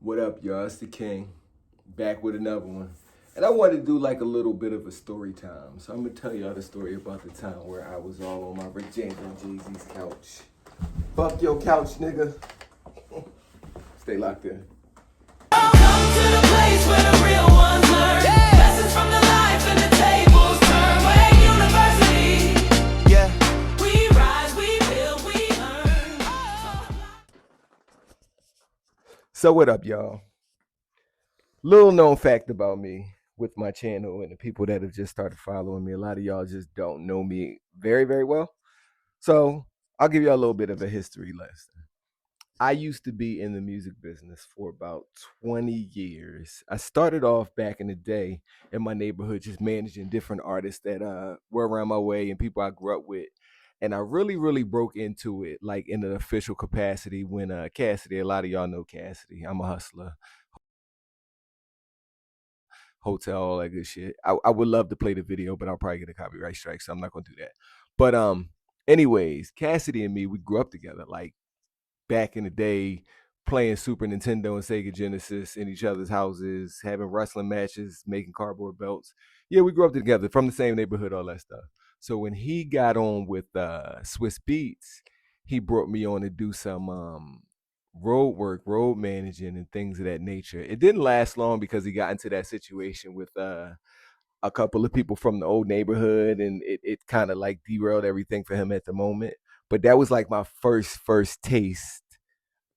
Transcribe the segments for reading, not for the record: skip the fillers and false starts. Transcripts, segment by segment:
What up, y'all? It's the King, back with another one. And I wanted to do like a little bit of a story time. So I'm gonna tell y'all the story about the time where I was all on my Rick James and Jay-Z's couch. Fuck your couch, nigga. Stay locked in. Come to the place where the real ones learn. Lessons from the life and the tables turn. Wayne University. Yeah. We rise, we build, we earn. So what up, y'all? Little known fact about me with my channel and the people that have just started following me. A lot of y'all just don't know me very, very well. So I'll give you a little bit of a history lesson. I used to be in the music business for about 20 years. I started off back in the day in my neighborhood just managing different artists that were around my way and people I grew up with. And I really, really broke into it like in an official capacity when Cassidy, a lot of y'all know Cassidy. I'm a hustler. Hotel, all that good shit. I would love to play the video, but I'll probably get a copyright strike, so I'm not gonna do that. But anyways, Cassidy and me, we grew up together, like back in the day, playing Super Nintendo and Sega Genesis in each other's houses, having wrestling matches, making cardboard belts. Yeah, we grew up together from the same neighborhood, all that stuff. So when he got on with Swiss Beats, he brought me on to do some road work, road managing, and things of that nature. It didn't last long because he got into that situation with a couple of people from the old neighborhood, and it kind of like derailed everything for him at the moment. But that was like my first taste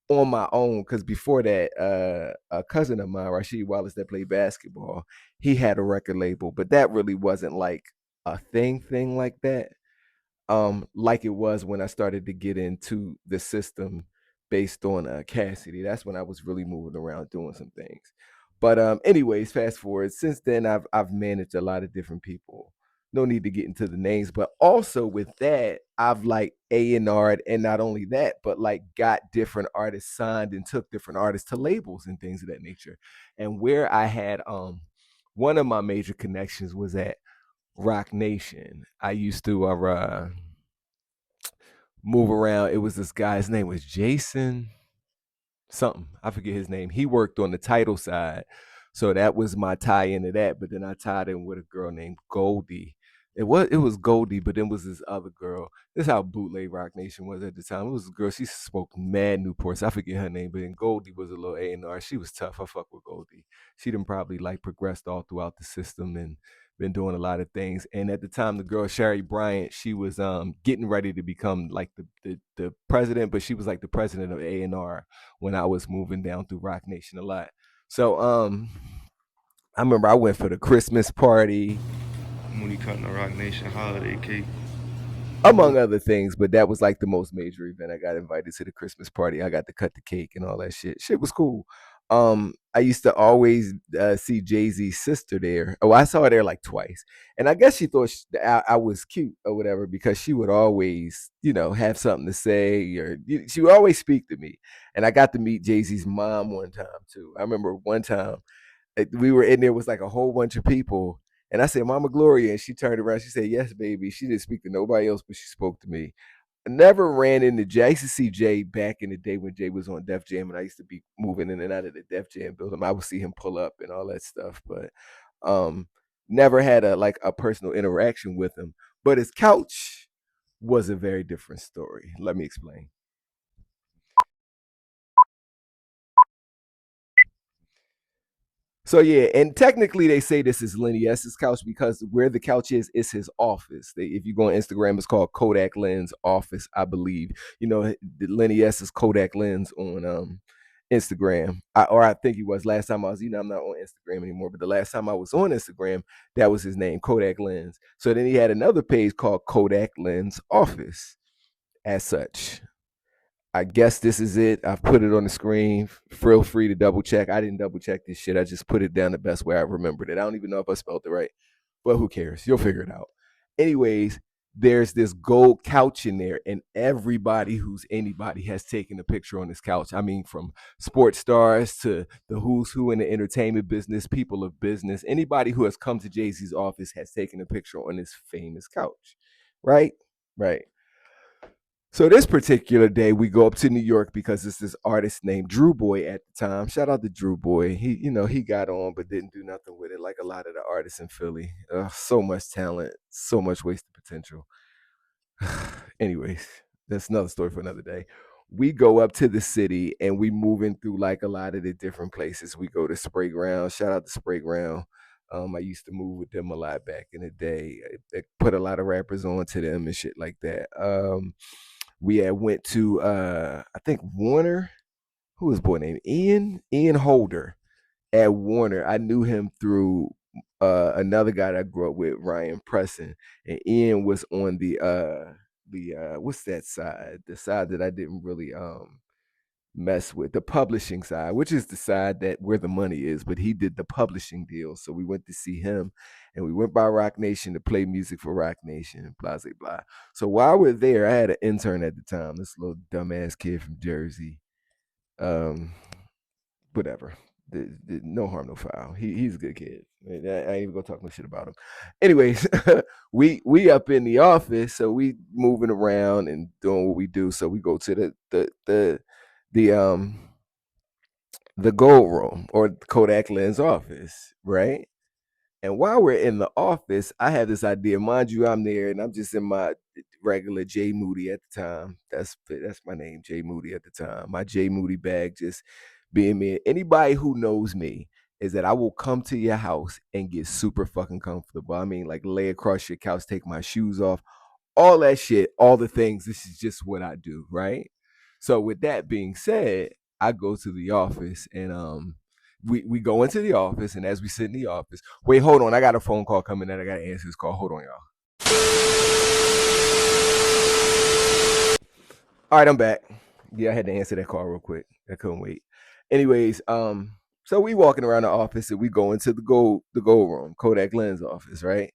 on my own, because before that, a cousin of mine, Rasheed Wallace, that played basketball, he had a record label, but that really wasn't like a thing like that, like it was when I started to get into the system based on Cassidy. That's when I was really moving around doing some things. But anyways, fast forward. Since then, I've managed a lot of different people. No need to get into the names, but also with that, I've like A&R'd, and not only that, but like got different artists signed and took different artists to labels and things of that nature. And where I had one of my major connections was at Rock Nation. I used to move around. It was this guy. His name was Jason something. I forget his name. He worked on the title side, so that was my tie into that. But then I tied in with a girl named Goldie. It was Goldie, but then was this other girl. This is how bootleg Rock Nation was at the time. It was a girl. She smoked mad Newports. I forget her name, but then Goldie was a little A&R. She was tough. I fuck with Goldie. She done probably like progressed all throughout the system and been doing a lot of things. And at the time, the girl Sherry Bryant, she was getting ready to become like the president, but she was like the president of A&R when I was moving down through Rock Nation a lot. So I remember I went for the Christmas party, when he cutting the Rock Nation holiday cake. among other things, but that was like the most major event. I got invited to the Christmas party. I got to cut the cake and all that shit. Shit was cool. I used to always see Jay-Z's sister there. Oh, I saw her there like twice, and I guess she thought I was cute or whatever, because she would always, have something to say, or she would always speak to me. And I got to meet Jay-Z's mom one time too. I remember one time we were in there, was like a whole bunch of people, and I said, Mama Gloria, and she turned around, she said, yes, baby. She didn't speak to nobody else, but she spoke to me. I never ran into Jay. I used to see Jay back in the day when Jay was on Def Jam, and I used to be moving in and out of the Def Jam building. I would see him pull up and all that stuff, but um, never had a personal interaction with him. But his couch was a very different story. Let me explain. So yeah, and technically they say this is Lenny S's couch, because where the couch is his office. If you go on Instagram, it's called Kodak Lens Office, I believe. Lenny S's Kodak Lens on Instagram, or I think he was last time I was. I'm not on Instagram anymore, but the last time I was on Instagram, that was his name, Kodak Lens. So then he had another page called Kodak Lens Office, as such. I guess this is it. I've put it on the screen. Feel free to double check. I didn't double check this shit. I just put it down the best way I remembered it. I don't even know if I spelled it right, but who cares? You'll figure it out. Anyways, there's this gold couch in there, and everybody who's anybody has taken a picture on this couch. I mean, from sports stars to the who's who in the entertainment business, people of business, anybody who has come to Jay-Z's office has taken a picture on this famous couch. Right? Right. So this particular day, we go up to New York because it's this artist named Drew Boy at the time. Shout out to Drew Boy. He got on but didn't do nothing with it, like a lot of the artists in Philly. So much talent, so much wasted potential. Anyways, that's another story for another day. We go up to the city and we moving through like a lot of the different places. We go to Spray Ground. Shout out to Spray Ground. I used to move with them a lot back in the day. I put a lot of rappers on to them and shit like that. We had went to I think Warner. Who was boy named Ian Holder at Warner. I knew him through another guy that I grew up with, Ryan Presson, and Ian was on the what's that side? The side that I didn't really mess with, the publishing side, which is the side that where the money is. But he did the publishing deal, so we went to see him, and we went by Rock Nation to play music for Rock Nation, blah blah blah. So while we're there, I had an intern at the time, this little dumbass kid from Jersey. Um, Whatever. No harm, no foul. He's a good kid. I ain't even gonna talk no shit about him. Anyways, we up in the office, so we moving around and doing what we do. So we go to the the gold room or Kodak Lens office, right? And while we're in the office, I had this idea. Mind you, I'm there and I'm just in my regular J Moody at the time. That's my name, J Moody at the time. My J Moody bag, just being me. Anybody who knows me is that I will come to your house and get super fucking comfortable. I mean, like lay across your couch, take my shoes off, all that shit, all the things. This is just what I do, right? So with that being said, I go to the office and we go into the office, and as we sit in the office, wait, hold on, I got a phone call coming in. I gotta answer this call. Hold on, y'all. All right, I'm back. Yeah, I had to answer that call real quick. I couldn't wait. Anyways, so we walking around the office and we go into the gold room, Kodak Lens office, right?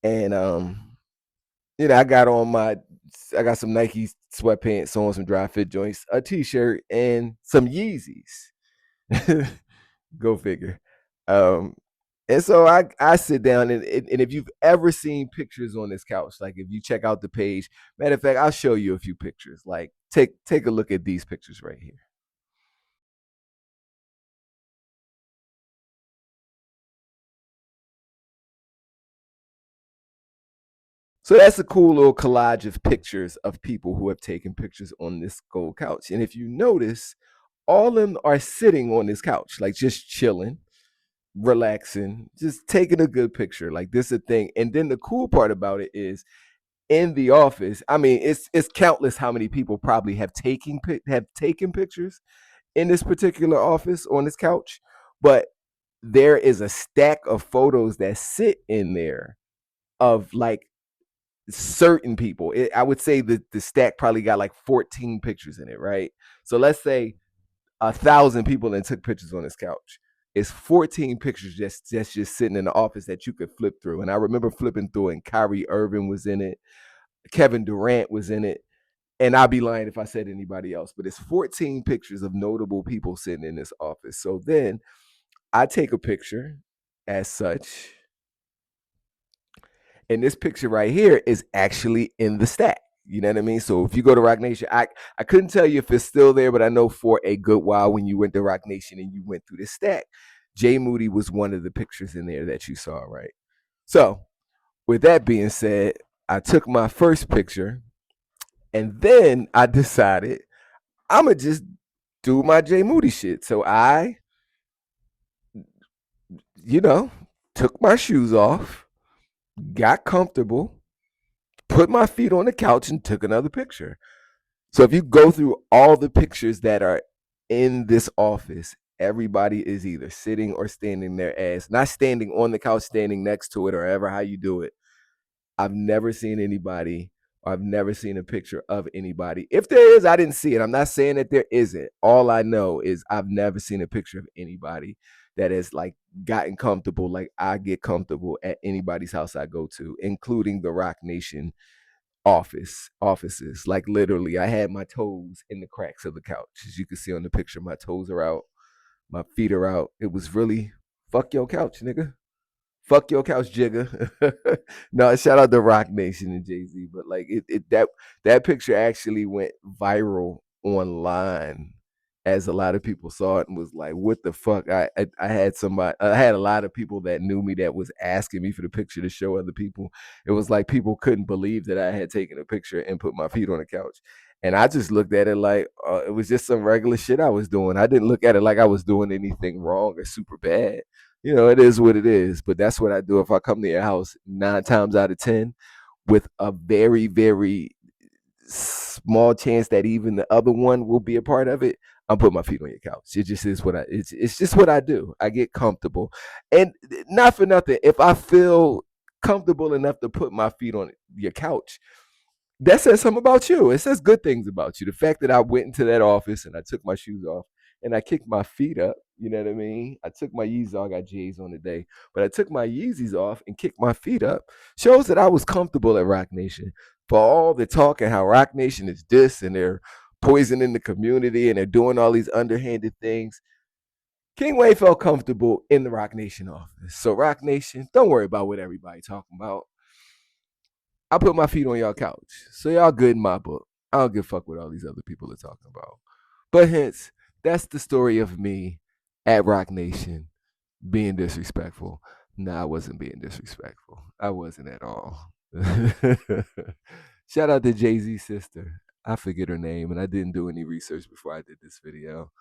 And I got some Nike sweatpants on, some dry fit joints, a t-shirt, and some Yeezys. Go figure. Um, and so I sit down and if you've ever seen pictures on this couch, like if you check out the page, matter of fact, I'll show you a few pictures. Like take a look at these pictures right here. So that's a cool little collage of pictures of people who have taken pictures on this gold couch. And if you notice, all of them are sitting on this couch, like just chilling, relaxing, just taking a good picture. Like this is a thing. And then the cool part about it is in the office. I mean, it's countless how many people probably have taken pictures in this particular office on this couch, but there is a stack of photos that sit in there of like certain people. I would say that the stack probably got like 14 pictures in it, right? So let's say 1,000 people that took pictures on this couch. It's 14 pictures that's just sitting in the office that you could flip through. And I remember flipping through, and Kyrie Irving was in it, Kevin Durant was in it, and I'd be lying if I said anybody else. But it's 14 pictures of notable people sitting in this office. So then I take a picture as such, and this picture right here is actually in the stack. You know what I mean? So if you go to Rock Nation, I couldn't tell you if it's still there, but I know for a good while when you went to Rock Nation and you went through the stack, Jay Moody was one of the pictures in there that you saw, right? So with that being said, I took my first picture, and then I decided I'm gonna just do my Jay Moody shit. So I, you know, took my shoes off, got comfortable, put my feet on the couch, and took another picture. So if you go through all the pictures that are in this office, everybody is either sitting or standing their ass, not standing on the couch, standing next to it, or ever how you do it. I've never seen anybody, or I've never seen a picture of anybody. If there is, I didn't see it. I'm not saying that there isn't. All I know is I've never seen a picture of anybody that has like gotten comfortable like I get comfortable at anybody's house I go to, including the Rock Nation offices. Like literally, I had my toes in the cracks of the couch. As you can see on the picture, my toes are out, my feet are out. It was really fuck your couch, nigga. Fuck your couch, Jigga. No, shout out to Rock Nation and Jay Z, but like that picture actually went viral online, as a lot of people saw it and was like, "What the fuck?" I had somebody, I had a lot of people that knew me that was asking me for the picture to show other people. It was like people couldn't believe that I had taken a picture and put my feet on the couch. And I just looked at it like it was just some regular shit I was doing. I didn't look at it like I was doing anything wrong or super bad. It is what it is. But that's what I do if I come to your house 9 times out of 10, with a very, very small chance that even the other one will be a part of it. I'm putting my feet on your couch. It just is what it's just what I do. I get comfortable. And not for nothing, if I feel comfortable enough to put my feet on your couch, that says something about you. It says good things about you. The fact that I went into that office and I took my shoes off and I kicked my feet up, you know what I mean? I took my Yeezys off, I got J's on today, but I took my Yeezys off and kicked my feet up, shows that I was comfortable at Rock Nation. For all the talk and how Rock Nation is this and they're poisoning the community and they're doing all these underhanded things, King Wayne felt comfortable in the Rock Nation office. So Rock Nation, don't worry about what everybody talking about. I put my feet on y'all couch. So y'all good in my book. I don't give a fuck what all these other people are talking about. But hence, that's the story of me at Rock Nation being disrespectful. No, I wasn't being disrespectful. I wasn't at all. Shout out to Jay Z's sister. I forget her name, and I didn't do any research before I did this video.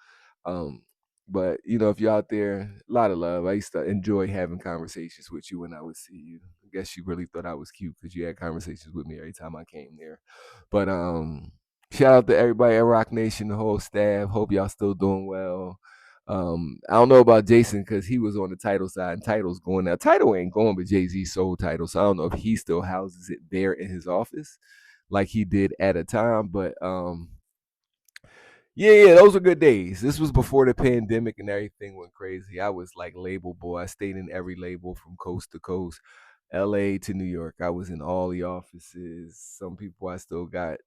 Um, but if you're out there, a lot of love. I used to enjoy having conversations with you when I would see you. I guess you really thought I was cute because you had conversations with me every time I came there. But shout out to everybody at Rock Nation, the whole staff. Hope y'all still doing well. I don't know about Jason because he was on the title side and title's going now. Title ain't going, but Jay-Z sold title. So I don't know if he still houses it there in his office like he did at a time. But yeah, those were good days. This was before the pandemic and everything went crazy. I was like label boy. I stayed in every label from coast to coast, LA to New York. I was in all the offices. Some people I still got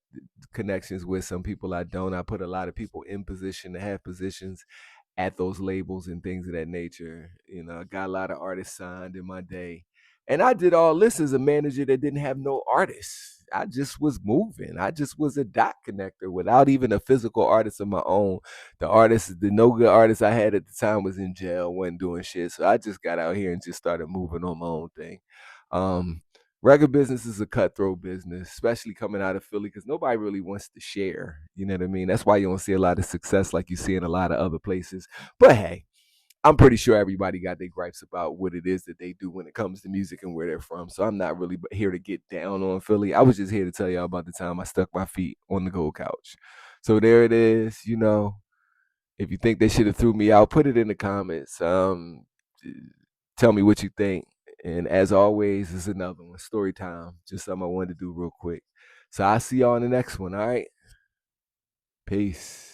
connections with, some people I don't. I put a lot of people in position to have positions at those labels and things of that nature. I got a lot of artists signed in my day. And I did all this as a manager that didn't have no artists. I just was moving. I just was a dot connector without even a physical artist of my own. The no good artist I had at the time was in jail, wasn't doing shit. So I just got out here and just started moving on my own thing. Um, Record business is a cutthroat business, especially coming out of Philly, because nobody really wants to share. You know what I mean? That's why you don't see a lot of success like you see in a lot of other places. But hey, I'm pretty sure everybody got their gripes about what it is that they do when it comes to music and where they're from. So I'm not really here to get down on Philly. I was just here to tell y'all about the time I stuck my feet on the gold couch. So there it is. If you think they should have threw me out, put it in the comments. Tell me what you think. And as always, this is another one. Story time. Just something I wanted to do real quick. So I'll see y'all in the next one. All right. Peace.